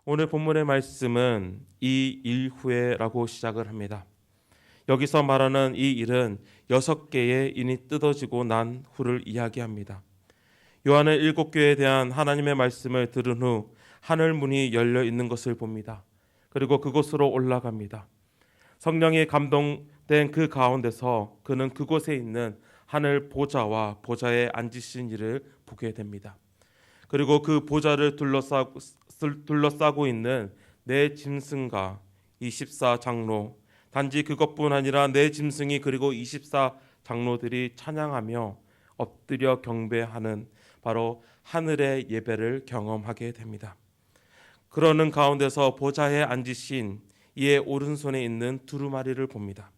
오늘 본문의 말씀은 이 일 후에라고 시작을 합니다. 여기서 말하는 이 일은 6개의 인이 뜯어지고 난 후를 이야기합니다. 요한은 7교회에 대한 하나님의 말씀을 들은 후 하늘 문이 열려 있는 것을 봅니다. 그리고 그곳으로 올라갑니다. 성령이 감동된 그 가운데서 그는 그곳에 있는 하늘 보좌와 보좌에 앉으신 이를 보게 됩니다. 그리고 그 보좌를 둘러싸고 있는 네 짐승과 24장로, 단지 그것뿐 아니라 네 짐승이 그리고 24장로들이 찬양하며 엎드려 경배하는 바로 하늘의 예배를 경험하게 됩니다. 그러는 가운데서 보좌에 앉으신 이의 오른손에 있는 두루마리를 봅니다.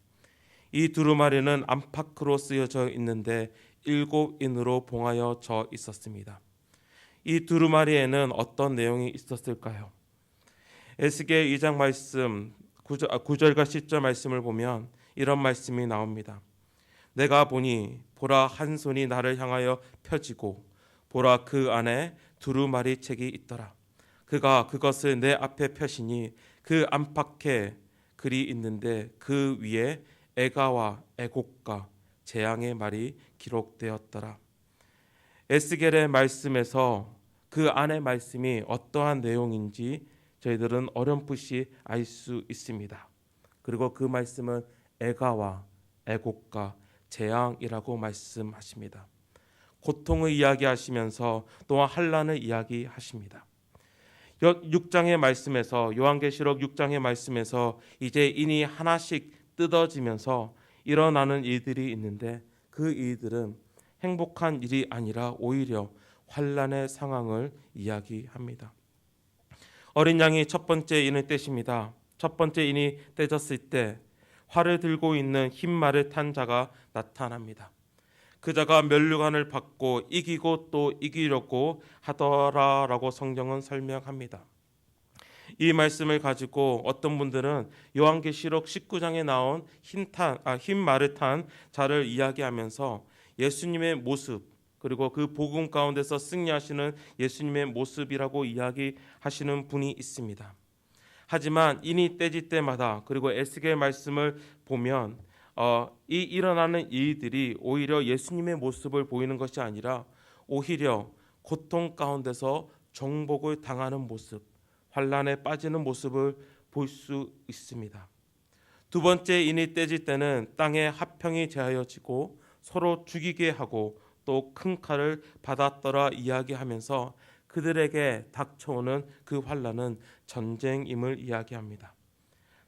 이 두루마리는 안팎으로 쓰여져 있는데 7인으로 봉하여 져 있었습니다. 이 두루마리에는 어떤 내용이 있었을까요? 에스겔 2장 말씀 9절과 10절 말씀을 보면 이런 말씀이 나옵니다. 내가 보니 보라 한 손이 나를 향하여 펴지고 보라 그 안에 두루마리 책이 있더라. 그가 그것을 내 앞에 펴시니 그 안팎에 글이 있는데 그 위에 애가와 애곡과 재앙의 말이 기록되었더라. 에스겔의 말씀에서 그 안의 말씀이 어떠한 내용인지 저희들은 어렴풋이 알 수 있습니다. 그리고 그 말씀은 애가와 애곡과 재앙이라고 말씀하십니다. 고통을 이야기하시면서 또한 환난을 이야기하십니다. 6장의 말씀에서 요한계시록 6장의 말씀에서 이제 인이 하나씩 뜯어지면서 일어나는 일들이 있는데 그 일들은 행복한 일이 아니라 오히려 환난의 상황을 이야기합니다. 어린 양이 첫 번째 인을 떼십니다. 첫 번째 인이 떼졌을 때 활을 들고 있는 흰 말을 탄 자가 나타납니다. 그 자가 면류관을 받고 이기고 또 이기려고 하더라라고 성경은 설명합니다. 이 말씀을 가지고 어떤 분들은 요한계시록 19장에 나온 흰 말을 탄 자를 이야기하면서 예수님의 모습 그리고 그 복음 가운데서 승리하시는 예수님의 모습이라고 이야기하시는 분이 있습니다. 하지만 인이 떼질 때마다 그리고 에스겔 말씀을 보면 이 일어나는 일들이 오히려 예수님의 모습을 보이는 것이 아니라 오히려 고통 가운데서 정복을 당하는 모습, 환난에 빠지는 모습을 볼 수 있습니다. 두 번째 인이 떼질 때는 땅에 화평이 제하여지고 서로 죽이게 하고 또 큰 칼을 받았더라 이야기하면서 그들에게 닥쳐오는 그 환난은 전쟁임을 이야기합니다.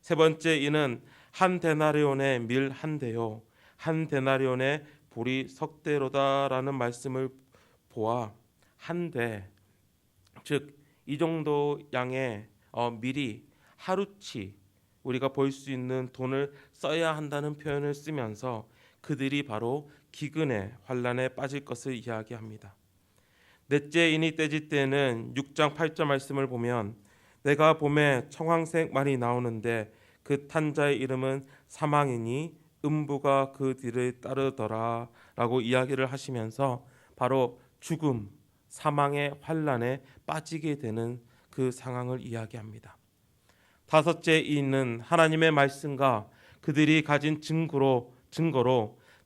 세 번째 인은 한 데나리온의 밀 한 대요 한 데나리온의 보리 석 대로다라는 말씀을 보아 한 대, 즉 이 정도 양의 밀이 하루치 우리가 볼 수 있는 돈을 써야 한다는 표현을 쓰면서 그들이 바로 기근의 환난에 빠질 것을 이야기합니다. 넷째 인이 떼질 때는 6장 8절 말씀을 보면 내가 봄에 청황색 말이 나오는데 그 탄 자의 이름은 사망이니 음부가 그 뒤를 따르더라 라고 이야기를 하시면서 바로 죽음, 사망의 환난에 빠지게 되는 그 상황을 이야기합니다. 다섯째 인은 하나님의 말씀과 그들이 가진 증거로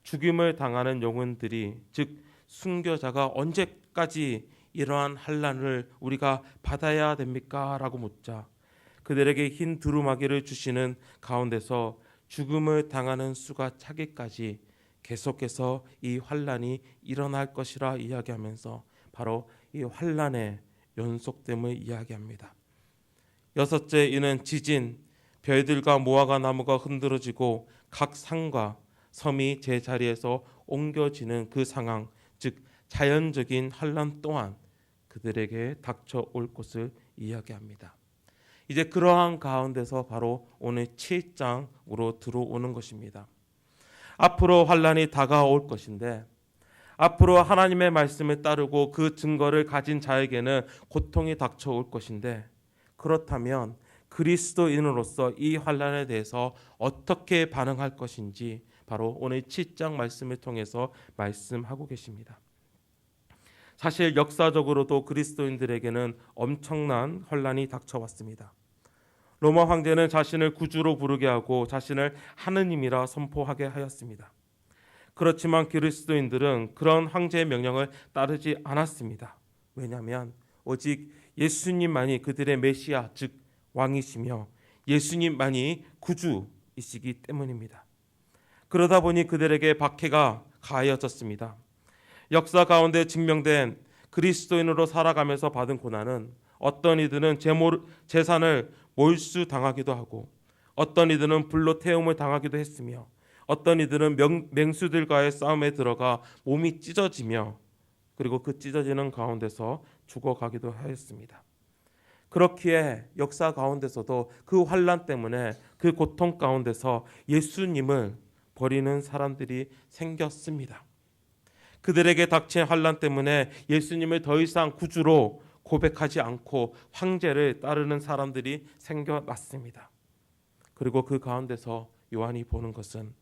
죽임을 당하는 영혼들이 즉 순교자가 언제까지 이러한 환난을 우리가 받아야 됩니까? 라고 묻자 그들에게 흰 두루마기를 주시는 가운데서 죽음을 당하는 수가 차기까지 계속해서 이 환난이 일어날 것이라 이야기하면서 바로 이 환난의 연속됨을 이야기합니다. 여섯째 이는 지진, 별들과 무화과 나무가 흔들어지고 각 산과 섬이 제자리에서 옮겨지는 그 상황, 즉 자연적인 환난 또한 그들에게 닥쳐올 것을 이야기합니다. 이제 그러한 가운데서 바로 오늘 7장으로 들어오는 것입니다. 앞으로 환난이 다가올 것인데 앞으로 하나님의 말씀을 따르고 그 증거를 가진 자에게는 고통이 닥쳐올 것인데 그렇다면 그리스도인으로서 이 환난에 대해서 어떻게 반응할 것인지 바로 오늘 7장 말씀을 통해서 말씀하고 계십니다. 사실 역사적으로도 그리스도인들에게는 엄청난 환란이 닥쳐왔습니다. 로마 황제는 자신을 구주로 부르게 하고 자신을 하느님이라 선포하게 하였습니다. 그렇지만 그리스도인들은 그런 황제의 명령을 따르지 않았습니다. 왜냐하면 오직 예수님만이 그들의 메시아, 즉 왕이시며 예수님만이 구주이시기 때문입니다. 그러다 보니 그들에게 박해가 가해졌습니다. 역사 가운데 증명된 그리스도인으로 살아가면서 받은 고난은 어떤 이들은 재산을 몰수당하기도 하고 어떤 이들은 불로 태움을 당하기도 했으며 어떤 이들은 맹수들과의 싸움에 들어가 몸이 찢어지며 그리고 그 찢어지는 가운데서 죽어가기도 하였습니다. 그렇기에 역사 가운데서도 그 환난 때문에 그 고통 가운데서 예수님을 버리는 사람들이 생겼습니다. 그들에게 닥친 환난 때문에 예수님을 더 이상 구주로 고백하지 않고 황제를 따르는 사람들이 생겨났습니다. 그리고 그 가운데서 요한이 보는 것은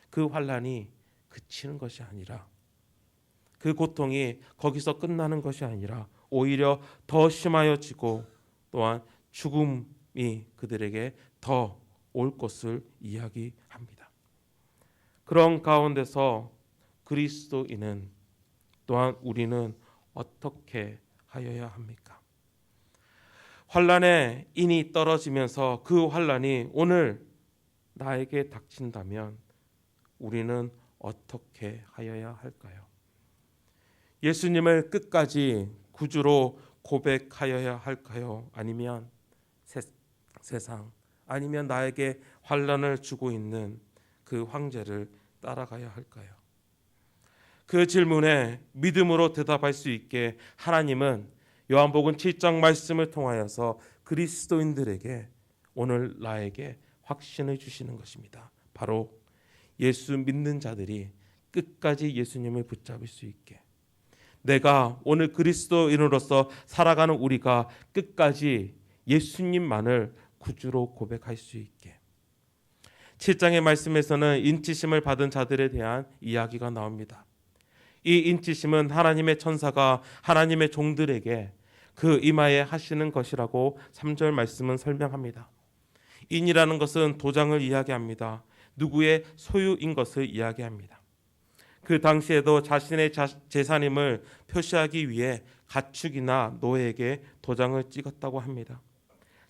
그 환난이 그치는 것이 아니라 그 고통이 거기서 끝나는 것이 아니라 오히려 더 심하여지고 또한 죽음이 그들에게 더 올 것을 이야기합니다. 그런 가운데서 그리스도인은 또한 우리는 어떻게 하여야 합니까? 환난의 인이 떨어지면서 그 환난이 오늘 나에게 닥친다면 우리는 어떻게 하여야 할까요? 예수님을 끝까지 구주로 고백하여야 할까요? 아니면 세상 아니면 나에게 환난을 주고 있는 그 황제를 따라가야 할까요? 그 질문에 믿음으로 대답할 수 있게 하나님은 요한복음 7장 말씀을 통하여서 그리스도인들에게 오늘 나에게 확신을 주시는 것입니다. 바로 예수 믿는 자들이 끝까지 예수님을 붙잡을 수 있게, 내가 오늘 그리스도인으로서 살아가는 우리가 끝까지 예수님만을 구주로 고백할 수 있게. 7장의 말씀에서는 인치심을 받은 자들에 대한 이야기가 나옵니다. 이 인치심은 하나님의 천사가 하나님의 종들에게 그 이마에 하시는 것이라고 3절 말씀은 설명합니다. 인이라는 것은 도장을 이야기합니다. 누구의 소유인 것을 이야기합니다. 그 당시에도 자신의 재산임을 표시하기 위해 가축이나 노예에게 도장을 찍었다고 합니다.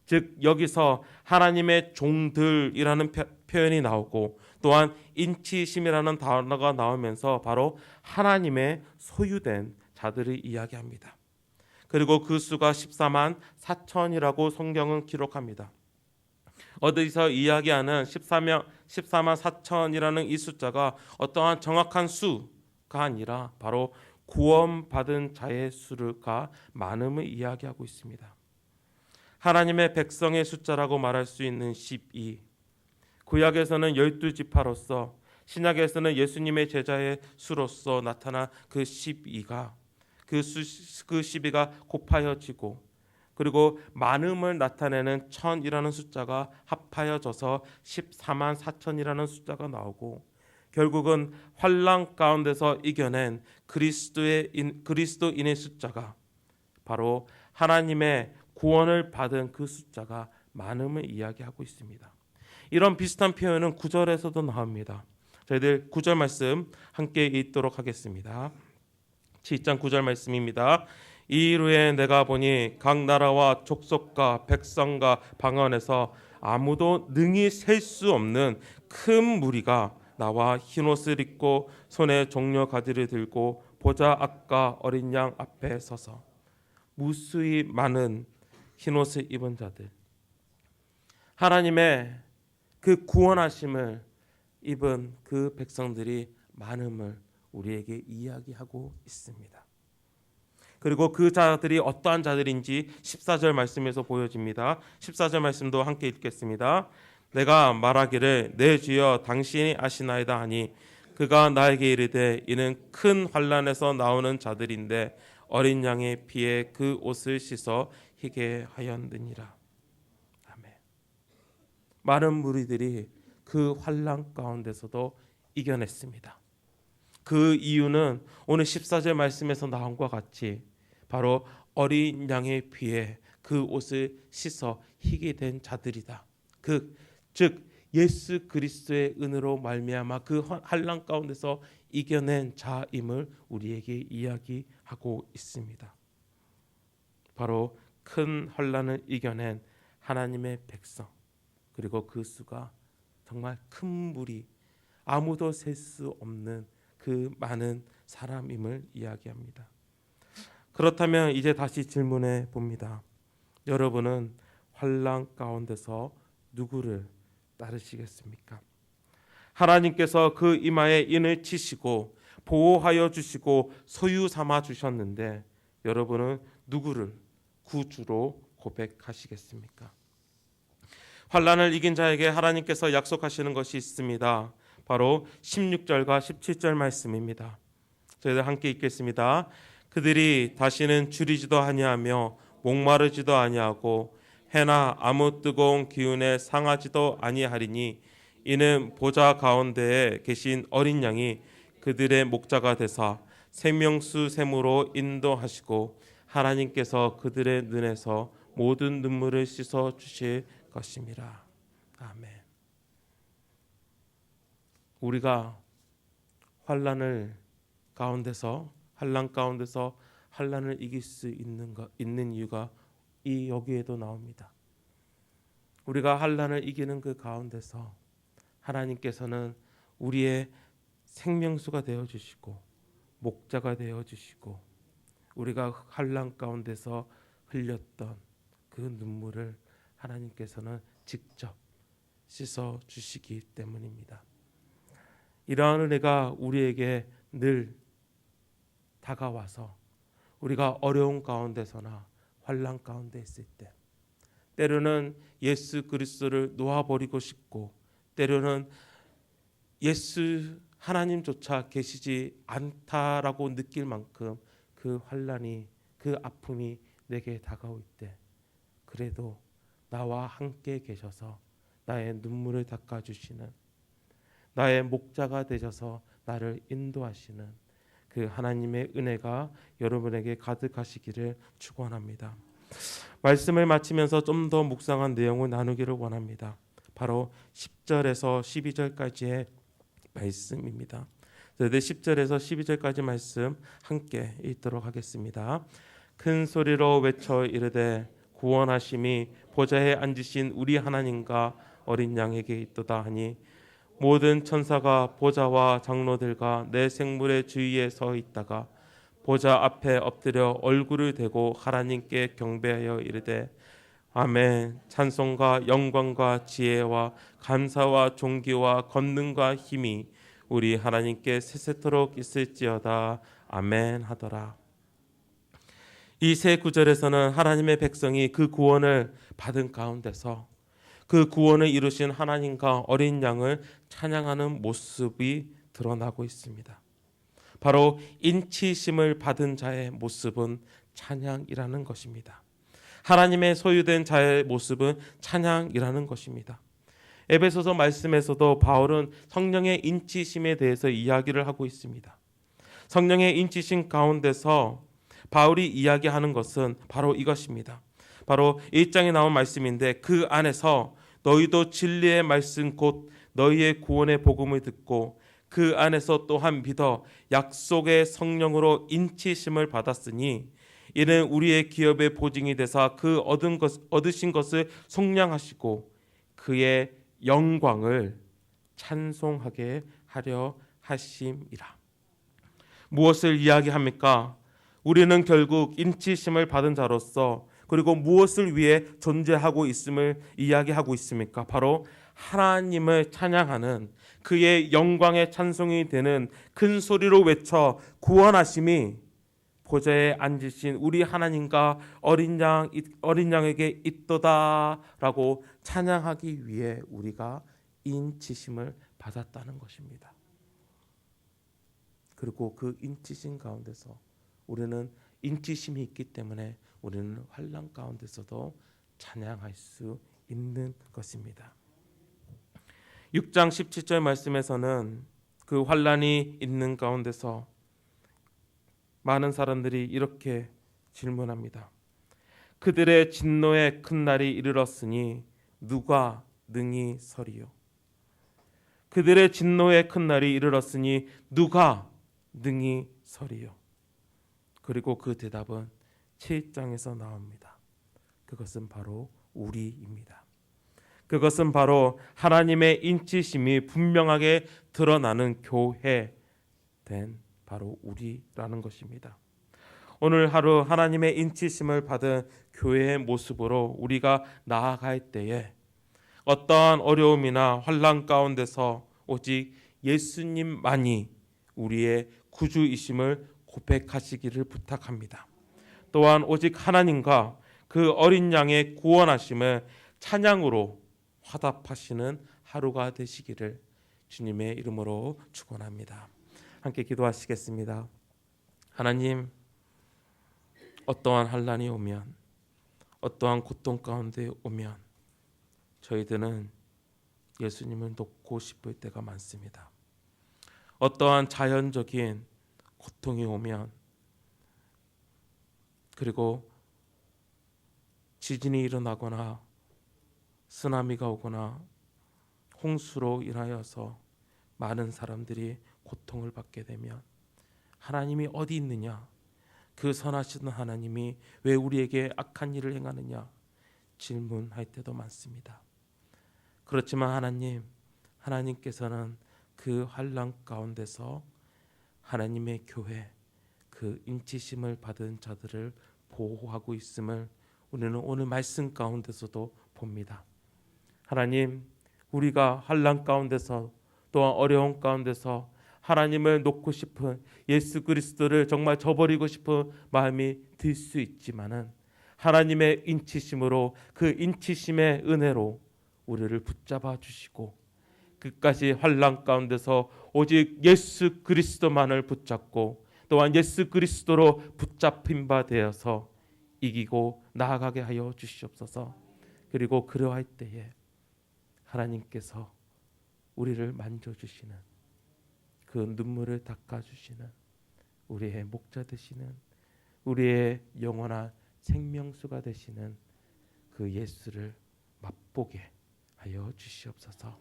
즉 여기서 하나님의 종들이라는 표현이 나오고 또한 인치심이라는 단어가 나오면서 바로 하나님의 소유된 자들을 이야기합니다. 그리고 그 수가 14만 4천이라고 성경은 기록합니다. 어디서 이야기하는 14만 4천이라는 이 숫자가 어떠한 정확한 수가 아니라 바로 구원받은 자의 수가 많음을 이야기하고 있습니다. 하나님의 백성의 숫자라고 말할 수 있는 12, 구약에서는 12지파로서 신약에서는 예수님의 제자의 수로서 나타난 그 12가 그 12가 곱하여지고 그리고 많음을 나타내는 1000이라는 숫자가 합하여져서 14만 4천이라는 숫자가 나오고 결국은 환난 가운데서 이겨낸 그리스도인의 숫자가 바로 하나님의 구원을 받은 그 숫자가 많음을 이야기하고 있습니다. 이런 비슷한 표현은 9절에서도 나옵니다. 저희들 9절 말씀 함께 읽도록 하겠습니다. 7장 9절 말씀입니다. 이 후에 내가 보니 각 나라와 족속과 백성과 방언에서 아무도 능히 셀 수 없는 큰 무리가 나와 흰옷을 입고 손에 종려 가지를 들고 보좌 앞과 어린 양 앞에 서서, 무수히 많은 흰옷을 입은 자들, 하나님의 그 구원하심을 입은 그 백성들이 많음을 우리에게 이야기하고 있습니다. 그리고 그 자들이 어떠한 자들인지 14절 말씀에서 보여집니다. 14절 말씀도 함께 읽겠습니다. 내가 말하기를 내 주여 당신이 아시나이다 하니 그가 나에게 이르되 이는 큰 환난에서 나오는 자들인데 어린 양의 피에 그 옷을 씻어 희게 하였느니라. 아멘. 많은 무리들이 그 환난 가운데서도 이겨냈습니다. 그 이유는 오늘 14절 말씀에서 나온 것과 같이 바로 어린 양의 피에 그 옷을 씻어 희게 된 자들이다. 즉 예수 그리스도의 은혜로 말미암아 그 환난 가운데서 이겨낸 자임을 우리에게 이야기하고 있습니다. 바로 큰 환난을 이겨낸 하나님의 백성, 그리고 그 수가 정말 큰 무리, 아무도 셀 수 없는 그 많은 사람임을 이야기합니다. 그렇다면 이제 다시 질문해 봅니다. 여러분은 환난 가운데서 누구를 따르시겠습니까? 하나님께서 그 이마에 인을 치시고 보호하여 주시고 소유 삼아 주셨는데 여러분은 누구를 구주로 고백하시겠습니까? 환난을 이긴 자에게 하나님께서 약속하시는 것이 있습니다. 바로 16절과 17절 말씀입니다. 저희들 함께 읽겠습니다. 그들이 다시는 줄이지도 아니하며 목마르지도 아니하고 해나 아무 뜨거운 기운에 상하지도 아니하리니 이는 보좌 가운데에 계신 어린 양이 그들의 목자가 되사 생명수 샘으로 인도하시고 하나님께서 그들의 눈에서 모든 눈물을 씻어 주실 것입니다. 아멘. 우리가 환난 가운데서 환난을 이길 수 있는 이유가 여기에도 나옵니다. 우리가 환난을 이기는 그 가운데서 하나님께서는 우리의 생명수가 되어 주시고 목자가 되어 주시고 우리가 환난 가운데서 흘렸던 그 눈물을 하나님께서는 직접 씻어 주시기 때문입니다. 이러한 은혜가 우리에게 늘 다가와서 우리가 어려운 가운데서나 환난 가운데 있을 때 때로는 예수 그리스도를 놓아버리고 싶고 때로는 예수 하나님조차 계시지 않다라고 느낄 만큼 그 환난이 그 아픔이 내게 다가올 때 그래도 나와 함께 계셔서 나의 눈물을 닦아주시는 나의 목자가 되셔서 나를 인도하시는 그 하나님의 은혜가 여러분에게 가득하시기를 축원합니다. 말씀을 마치면서 좀 더 묵상한 내용을 나누기를 원합니다. 바로 10절에서 12절까지의 말씀입니다. 저희들 10절에서 12절까지 말씀 함께 읽도록 하겠습니다. 큰 소리로 외쳐 이르되 구원하심이 보좌에 앉으신 우리 하나님과 어린 양에게 있도다 하니 모든 천사가 보좌와 장로들과 내 생물의 주위에 서 있다가 보좌 앞에 엎드려 얼굴을 대고 하나님께 경배하여 이르되 아멘. 찬송과 영광과 지혜와 감사와 존귀와 권능과 힘이 우리 하나님께 세세토록 있을지어다. 아멘 하더라. 이 세 구절에서는 하나님의 백성이 그 구원을 받은 가운데서 그 구원을 이루신 하나님과 어린 양을 찬양하는 모습이 드러나고 있습니다. 바로 인치심을 받은 자의 모습은 찬양이라는 것입니다. 하나님의 소유된 자의 모습은 찬양이라는 것입니다. 에베소서 말씀에서도 바울은 성령의 인치심에 대해서 이야기를 하고 있습니다. 성령의 인치심 가운데서 바울이 이야기하는 것은 바로 이것입니다. 바로 1장에 나온 말씀인데 그 안에서 너희도 진리의 말씀 곧 너희의 구원의 복음을 듣고 그 안에서 또한 믿어 약속의 성령으로 인치심을 받았으니 이는 우리의 기업의 보증이 되사 그 얻으신 것을 속량하시고 그의 영광을 찬송하게 하려 하심이라. 무엇을 이야기합니까? 우리는 결국 인치심을 받은 자로서 그리고 무엇을 위해 존재하고 있음을 이야기하고 있습니까? 바로 하나님을 찬양하는 그의 영광의 찬송이 되는 큰 소리로 외쳐 구원하심이 보좌에 앉으신 우리 하나님과 어린 양에게 있도다라고 찬양하기 위해 우리가 인치심을 받았다는 것입니다. 그리고 그 인치심 가운데서 우리는 인치심이 있기 때문에 우리는 환난 가운데서도 찬양할 수 있는 것입니다. 6장 17절 말씀에서는 그 환란이 있는 가운데서 많은 사람들이 이렇게 질문합니다. 그들의 진노의 큰 날이 이르렀으니 누가 능히 서리요? 그들의 진노의 큰 날이 이르렀으니 누가 능히 서리요? 그리고 그 대답은 7장에서 나옵니다. 그것은 바로 우리입니다. 그것은 바로 하나님의 인치심이 분명하게 드러나는 교회 된 바로 우리라는 것입니다. 오늘 하루 하나님의 인치심을 받은 교회의 모습으로 우리가 나아갈 때에 어떠한 어려움이나 환난 가운데서 오직 예수님만이 우리의 구주이심을 고백하시기를 부탁합니다. 또한 오직 하나님과 그 어린 양의 구원하심을 찬양으로 화답하시는 하루가 되시기를 주님의 이름으로 축원합니다. 함께 기도하시겠습니다. 하나님, 어떠한 환난이 오면, 어떠한 고통 가운데 오면 저희들은 예수님을 놓고 싶을 때가 많습니다. 어떠한 자연적인 고통이 오면, 그리고 지진이 일어나거나 쓰나미가 오거나 홍수로 인하여서 많은 사람들이 고통을 받게 되면 하나님이 어디 있느냐, 그 선하신 하나님이 왜 우리에게 악한 일을 행하느냐 질문할 때도 많습니다. 그렇지만 하나님께서는 그 환난 가운데서 하나님의 교회, 그 인치심을 받은 자들을 보호하고 있음을 우리는 오늘 말씀 가운데서도 봅니다. 하나님, 우리가 환난 가운데서 또한 어려움 가운데서 하나님을 놓고 싶은, 예수 그리스도를 정말 저버리고 싶은 마음이 들 수 있지만은 하나님의 인치심으로, 그 인치심의 은혜로 우리를 붙잡아 주시고 끝까지 환난 가운데서 오직 예수 그리스도만을 붙잡고 또한 예수 그리스도로 붙잡힌 바 되어서 이기고 나아가게 하여 주시옵소서. 그리고 그러할 때에 하나님께서 우리를 만져주시는, 그 눈물을 닦아주시는 우리의 목자 되시는, 우리의 영원한 생명수가 되시는 그 예수를 맛보게 하여 주시옵소서.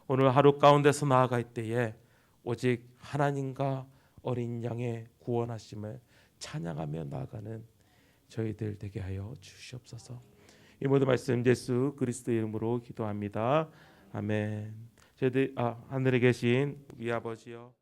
오늘 하루 가운데서 나아갈 때에 오직 하나님과 어린 양의 구원하심을 찬양하며 나아가는 저희들 되게 하여 주시옵소서. 이 모든 말씀 예수 그리스도의 이름으로 기도합니다. 아멘. 저희들 하늘에 계신 우리 아버지여,